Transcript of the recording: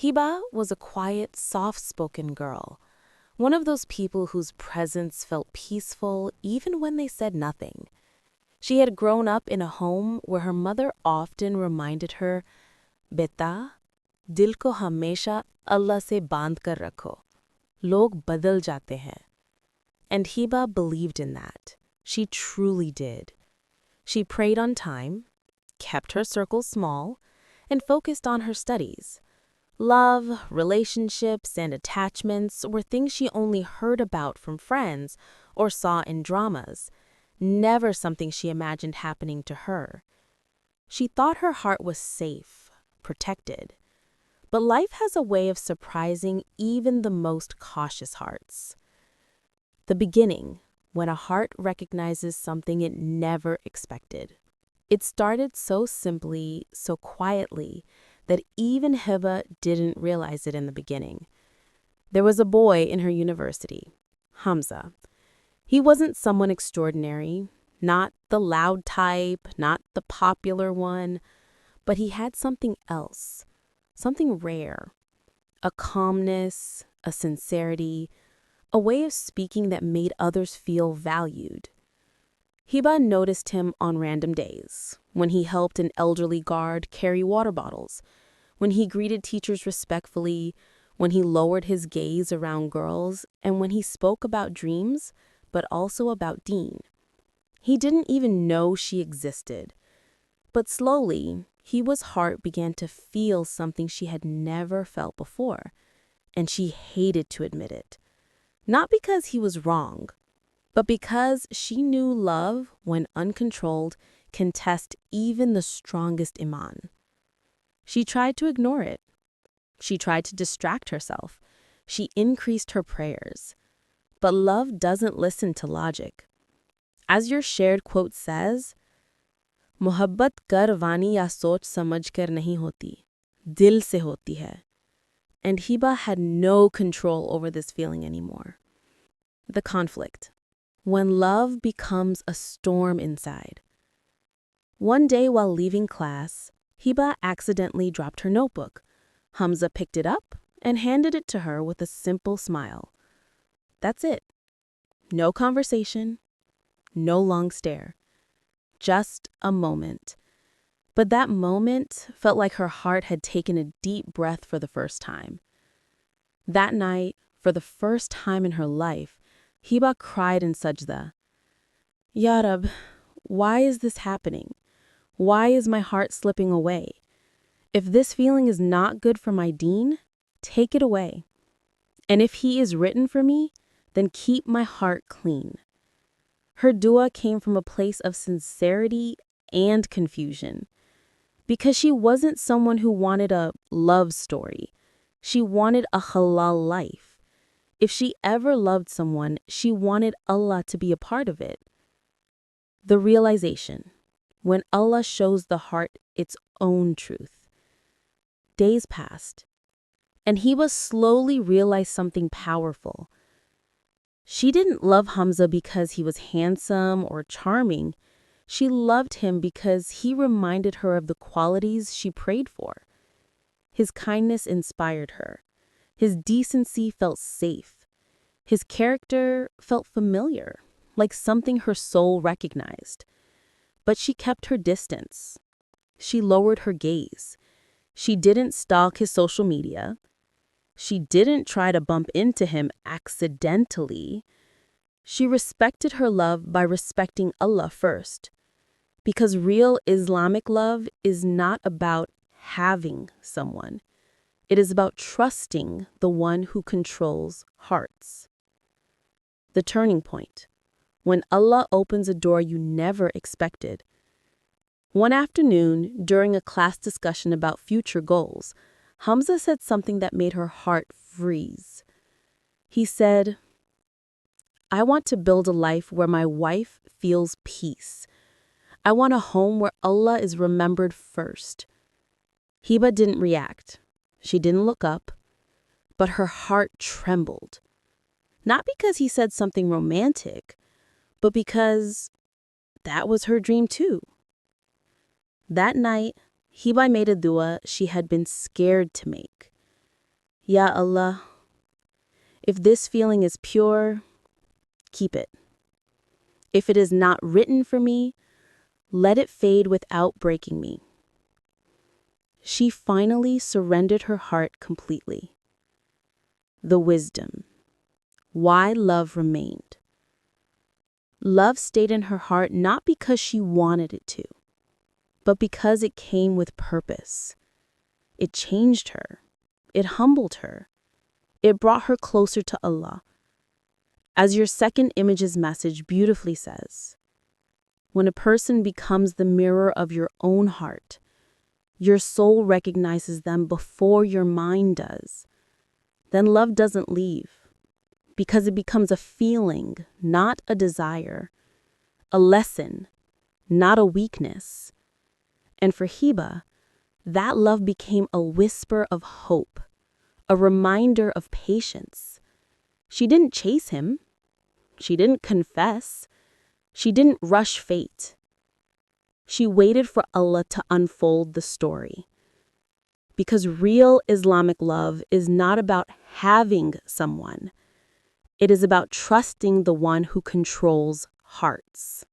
Hiba was a quiet, soft-spoken girl, one of those people whose presence felt peaceful even when they said nothing. She had grown up in a home where her mother often reminded her, "Beta, dil ko hamesha Allah se bandh kar rakho. Log badal jate hain." And Hiba believed in that. She truly did. She prayed on time, kept her circle small, and focused on her studies. Love, relationships, and attachments were things she only heard about from friends or saw in dramas, never something she imagined happening to her. She thought her heart was safe, protected. But life has a way of surprising even the most cautious hearts. The beginning, when a heart recognizes something it never expected. It started so simply, so quietly, that even Hiba didn't realize it in the beginning. There was a boy in her university, Hamza. He wasn't someone extraordinary, not the loud type, not the popular one, but he had something else, something rare, a calmness, a sincerity, a way of speaking that made others feel valued. Hiba noticed him on random days, when he helped an elderly guard carry water bottles, when he greeted teachers respectfully, when he lowered his gaze around girls, and when he spoke about dreams, but also about Dean. He didn't even know she existed. But slowly, Hiba's heart began to feel something she had never felt before, and she hated to admit it. Not because he was wrong, but because she knew love, when uncontrolled, can test even the strongest iman. She tried to ignore it. She tried to distract herself. She increased her prayers. But love doesn't listen to logic. As your shared quote says, "Mohabbat kar wani ya soch samajh kar nahi hoti, dil se hoti hai." And Hiba had no control over this feeling anymore. The conflict. When love becomes a storm inside. One day while leaving class, Hiba accidentally dropped her notebook. Hamza picked it up and handed it to her with a simple smile. That's it. No conversation, no long stare. Just a moment. But that moment felt like her heart had taken a deep breath for the first time. That night, for the first time in her life, Hiba cried in sajda, "Ya Rab, why is this happening? Why is my heart slipping away? If this feeling is not good for my Deen, take it away. And if he is written for me, then keep my heart clean." Her dua came from a place of sincerity and confusion. Because she wasn't someone who wanted a love story. She wanted a halal life. If she ever loved someone, she wanted Allah to be a part of it. The realization, when Allah shows the heart its own truth. Days passed, and Hiba slowly realized something powerful. She didn't love Hamza because he was handsome or charming. She loved him because he reminded her of the qualities she prayed for. His kindness inspired her. His decency felt safe. His character felt familiar, like something her soul recognized. But she kept her distance. She lowered her gaze. She didn't stalk his social media. She didn't try to bump into him accidentally. She respected her love by respecting Allah first. Because real Islamic love is not about having someone. It is about trusting the one who controls hearts. The turning point. When Allah opens a door you never expected. One afternoon, during a class discussion about future goals, Hamza said something that made her heart freeze. He said, "I want to build a life where my wife feels peace. I want a home where Allah is remembered first." Hiba didn't react. She didn't look up, but her heart trembled. Not because he said something romantic, but because that was her dream too. That night, Hiba made a dua she had been scared to make. Ya Allah, if this feeling is pure, keep it. If it is not written for me, let it fade without breaking me. She finally surrendered her heart completely. The wisdom. Why love remained. Love stayed in her heart not because she wanted it to, but because it came with purpose. It changed her. It humbled her. It brought her closer to Allah. As your second image's message beautifully says, when a person becomes the mirror of your own heart, your soul recognizes them before your mind does. Then love doesn't leave, because it becomes a feeling, not a desire, a lesson, not a weakness. And for Hiba, that love became a whisper of hope, a reminder of patience. She didn't chase him. She didn't confess. She didn't rush fate. She waited for Allah to unfold the story. Because real Islamic love is not about having someone. It is about trusting the one who controls hearts.